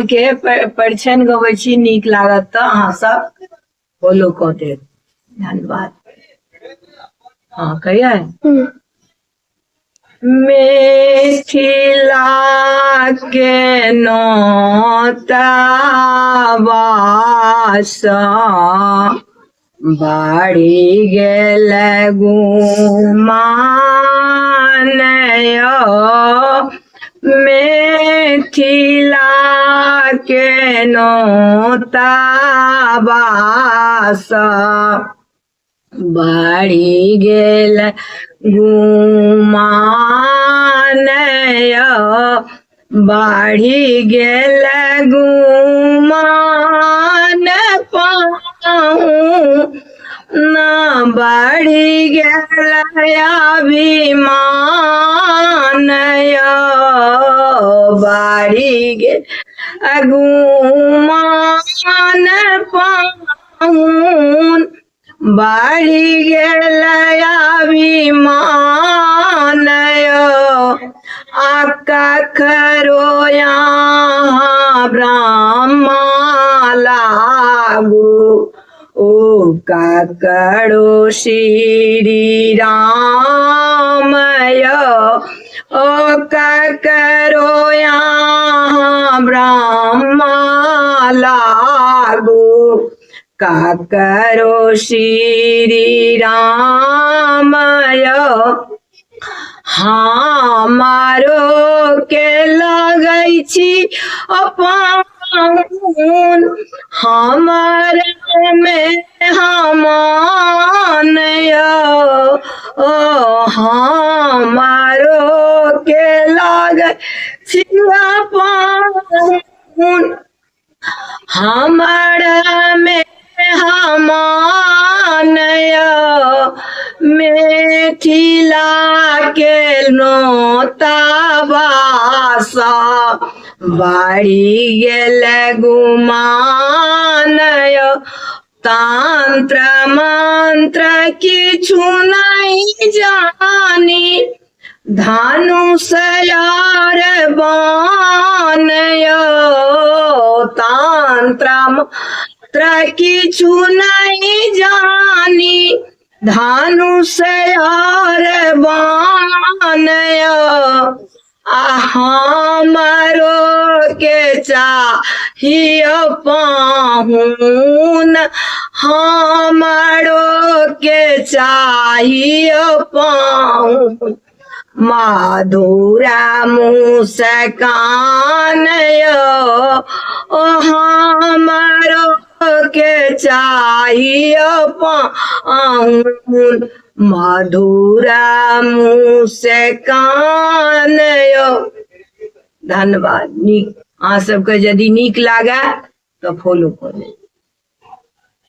भगवान के परिछन गबै छी, नीक लागत तो अहाँ सब फॉलो कऽ देब। धन्यवाद। हाँ कहिए मिथिला के नौतावास बाड़ी गेल गुमानय मिथिला के नौतावास बाड़ी गेल गुमानय बाढ़ी गेल गुमान पाऊँ न बाढ़ी गेल अभिमानय बाढ़ी गेल गुमान पाऊँ बाढ़ी गेल अभिमानय कखरो यहाँ ब्रह्मा लागू ओ ककरो श्री रामय ओ ककरो यहाँ ब्रह्मा लागू ककरो श्री रामय हमारो के लगै छी पाहुन हमारे में हमानय ओ हमारो के लगै छी पाहुन हमारा में हमानय मिथिला के नौतावास बाड़ी गेल गुमानय तंत्र मंत्र किछु नहीं जानी धनुष यार बानय तंत्र मंत्र किछु नहीं जानी धनुष यार बानय हमरो के चाहिए पाहुन हमरो के चाहिए पाहुन मधुरा मुस्कानय ओ हमरो के चाहिए पाहुन मधुरा मुस्कानय। धन्यवाद। नीक अहाँ सबके यदि नीक लागे तो फॉलो करू।